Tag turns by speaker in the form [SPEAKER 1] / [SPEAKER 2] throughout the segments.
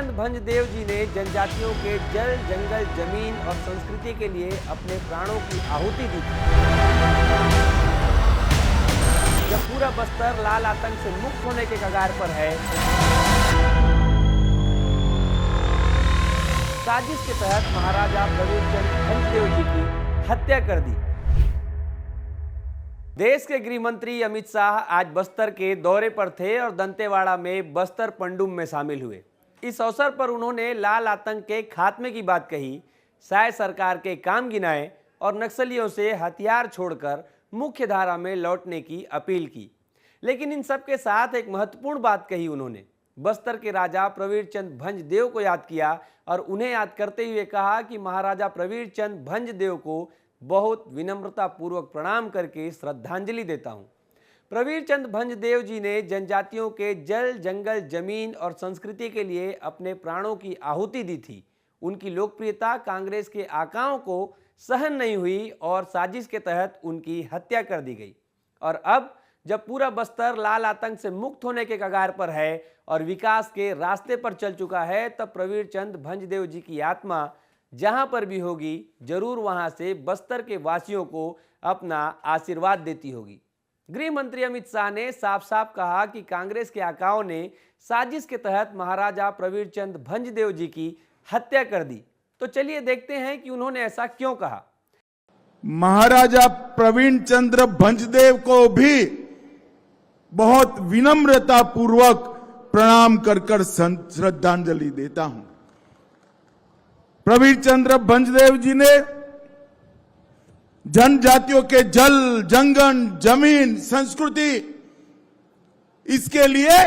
[SPEAKER 1] चंद भंजदेव जी ने जनजातियों के जल, जंगल, जमीन और संस्कृति के लिए अपने प्राणों की आहुति दी थी। जब पूरा बस्तर लाल आतंक से मुक्त होने के कगार पर है, साजिश के तहत महाराजा प्रवीर चंद भंजदेव जी की हत्या कर दी। देश के गृह मंत्री अमित शाह आज बस्तर के दौरे पर थे और दंतेवाड़ा में बस्तर पंडुम में शामिल हुए। इस अवसर पर उन्होंने लाल आतंक के खात्मे की बात कही, शाह सरकार के काम गिनाए और नक्सलियों से हथियार छोड़कर मुख्य धारा में लौटने की अपील की। लेकिन इन सब के साथ एक महत्वपूर्ण बात कही उन्होंने, बस्तर के राजा प्रवीर चंद भंजदेव को याद किया और उन्हें याद करते हुए कहा कि महाराजा प्रवीर चंद भंजदेव को बहुत विनम्रता पूर्वक प्रणाम करके श्रद्धांजलि देता हूं। प्रवीर चंद भंजदेव जी ने जनजातियों के जल, जंगल, जमीन और संस्कृति के लिए अपने प्राणों की आहुति दी थी। उनकी लोकप्रियता कांग्रेस के आकाओं को सहन नहीं हुई और साजिश के तहत उनकी हत्या कर दी गई। और अब जब पूरा बस्तर लाल आतंक से मुक्त होने के कगार पर है और विकास के रास्ते पर चल चुका है, तब प्रवीर चंद भंजदेव जी की आत्मा जहां पर भी होगी, जरूर वहां से बस्तर के वासियों को अपना आशीर्वाद देती होगी। गृह मंत्री अमित शाह ने साफ साफ कहा कि कांग्रेस के आकाओं ने साजिश के तहत महाराजा प्रवीर चंद भंजदेव जी की हत्या कर दी। तो चलिए देखते हैं कि उन्होंने ऐसा क्यों कहा।
[SPEAKER 2] महाराजा प्रवीण चंद्र भंजदेव को भी बहुत विनम्रता पूर्वक प्रणाम कर श्रद्धांजलि देता हूं। प्रवीर चंद्र भंजदेव जी ने जनजातियों के जल, जंगल, जमीन, संस्कृति, इसके लिए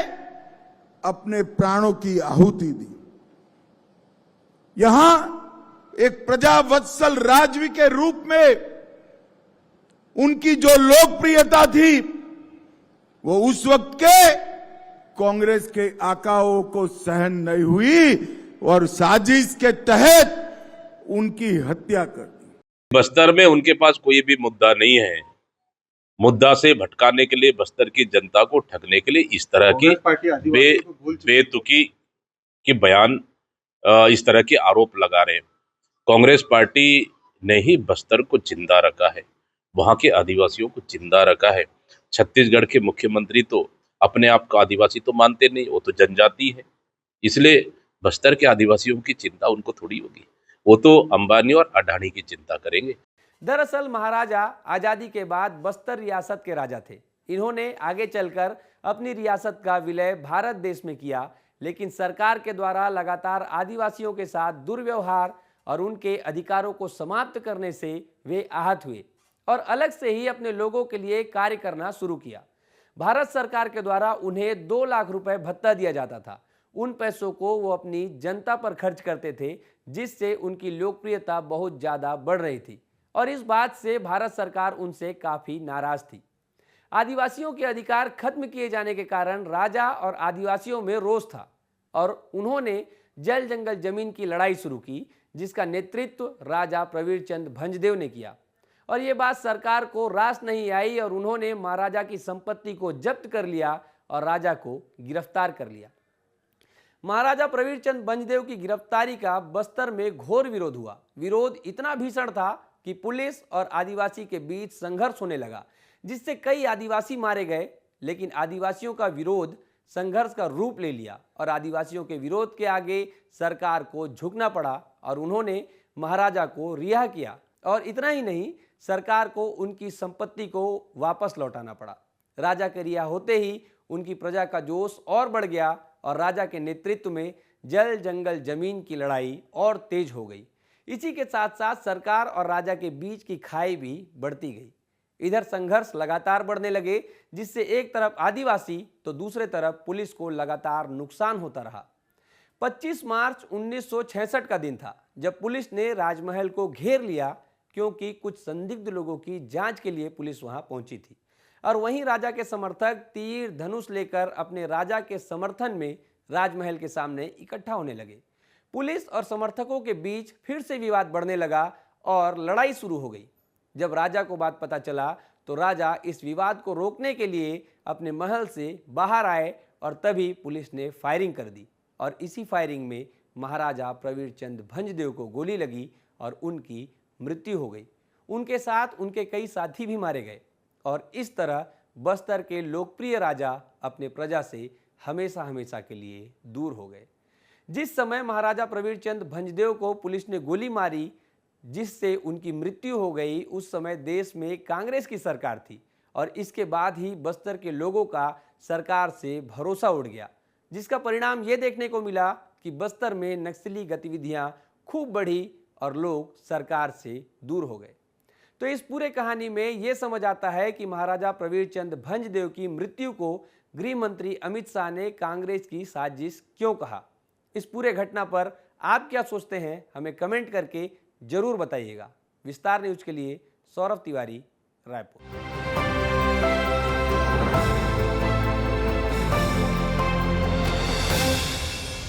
[SPEAKER 2] अपने प्राणों की आहुति दी। यहां एक प्रजावत्सल राजवी के रूप में उनकी जो लोकप्रियता थी, वो उस वक्त के कांग्रेस के आकाओं को सहन नहीं हुई और साजिश के तहत उनकी हत्या कर दी।
[SPEAKER 3] बस्तर में उनके पास कोई भी मुद्दा नहीं है। मुद्दा से भटकाने के लिए, बस्तर की जनता को ठगने के लिए इस तरह की बेतुकी के बयान, इस तरह के आरोप लगा रहे हैं। कांग्रेस पार्टी ने ही बस्तर को जिंदा रखा है, वहां के आदिवासियों को जिंदा रखा है। छत्तीसगढ़ के मुख्यमंत्री तो अपने आप को आदिवासी तो मानते नहीं, वो तो जनजाति है। इसलिए बस्तर के आदिवासियों की चिंता उनको थोड़ी होगी, वो तो अंबानी और अडानी की चिंता करेंगे।
[SPEAKER 1] दरअसल महाराजा आजादी के बाद बस्तर रियासत के राजा थे। इन्होंने आगे चलकर अपनी रियासत का विलय भारत देश में किया, लेकिन सरकार के द्वारा लगातार आदिवासियों के साथ दुर्व्यवहार और उनके अधिकारों को समाप्त करने से वे आहत हुए और अलग से ही अपने लोगों के लिए कार्य करना शुरू किया। भारत सरकार के द्वारा उन्हें 2 लाख रुपए भत्ता दिया जाता था। उन पैसों को वो अपनी जनता पर खर्च करते थे, जिससे उनकी लोकप्रियता बहुत ज़्यादा बढ़ रही थी और इस बात से भारत सरकार उनसे काफ़ी नाराज थी। आदिवासियों के अधिकार खत्म किए जाने के कारण राजा और आदिवासियों में रोष था और उन्होंने जल, जंगल, जमीन की लड़ाई शुरू की, जिसका नेतृत्व राजा प्रवीर चंद भंजदेव ने किया। और ये बात सरकार को रास नहीं आई और उन्होंने महाराजा की संपत्ति को जब्त कर लिया और राजा को गिरफ्तार कर लिया। महाराजा प्रवीर चंद भंजदेव की गिरफ्तारी का बस्तर में घोर विरोध हुआ। विरोध इतना भीषण था कि पुलिस और आदिवासी के बीच संघर्ष होने लगा, जिससे कई आदिवासी मारे गए। लेकिन आदिवासियों का विरोध संघर्ष का रूप ले लिया और आदिवासियों के विरोध के आगे सरकार को झुकना पड़ा और उन्होंने महाराजा को रिहा किया। और इतना ही नहीं, सरकार को उनकी संपत्ति को वापस लौटाना पड़ा। राजा के रिहा होते ही उनकी प्रजा का जोश और बढ़ गया और राजा के नेतृत्व में जल, जंगल, जमीन की लड़ाई और तेज हो गई। इसी के साथ साथ सरकार और राजा के बीच की खाई भी बढ़ती गई। इधर संघर्ष लगातार बढ़ने लगे, जिससे एक तरफ आदिवासी तो दूसरे तरफ पुलिस को लगातार नुकसान होता रहा। 25 मार्च 1966 का दिन था जब पुलिस ने राजमहल को घेर लिया, क्योंकि कुछ संदिग्ध लोगों की जांच के लिए पुलिस वहां पहुंची थी। और वहीं राजा के समर्थक तीर, धनुष लेकर अपने राजा के समर्थन में राजमहल के सामने इकट्ठा होने लगे। पुलिस और समर्थकों के बीच फिर से विवाद बढ़ने लगा और लड़ाई शुरू हो गई। जब राजा को बात पता चला तो राजा इस विवाद को रोकने के लिए अपने महल से बाहर आए और तभी पुलिस ने फायरिंग कर दी। और इसी फायरिंग में महाराजा प्रवीण चंद भंजदेव को गोली लगी और उनकी मृत्यु हो गई। उनके साथ उनके कई साथी भी मारे गए और इस तरह बस्तर के लोकप्रिय राजा अपने प्रजा से हमेशा हमेशा के लिए दूर हो गए। जिस समय महाराजा प्रवीण चंद भंजदेव को पुलिस ने गोली मारी जिससे उनकी मृत्यु हो गई, उस समय देश में कांग्रेस की सरकार थी और इसके बाद ही बस्तर के लोगों का सरकार से भरोसा उड़ गया, जिसका परिणाम ये देखने को मिला कि बस्तर में नक्सली गतिविधियां खूब बढ़ी और लोग सरकार से दूर हो गए। तो इस पूरे कहानी में ये समझ आता है कि महाराजा प्रवीण चंद भंजदेव की मृत्यु को गृह मंत्री अमित शाह ने कांग्रेस की साजिश क्यों कहा। इस पूरे घटना पर आप क्या सोचते हैं, हमें कमेंट करके जरूर बताइएगा। विस्तार न्यूज के लिए सौरभ तिवारी, रायपुर।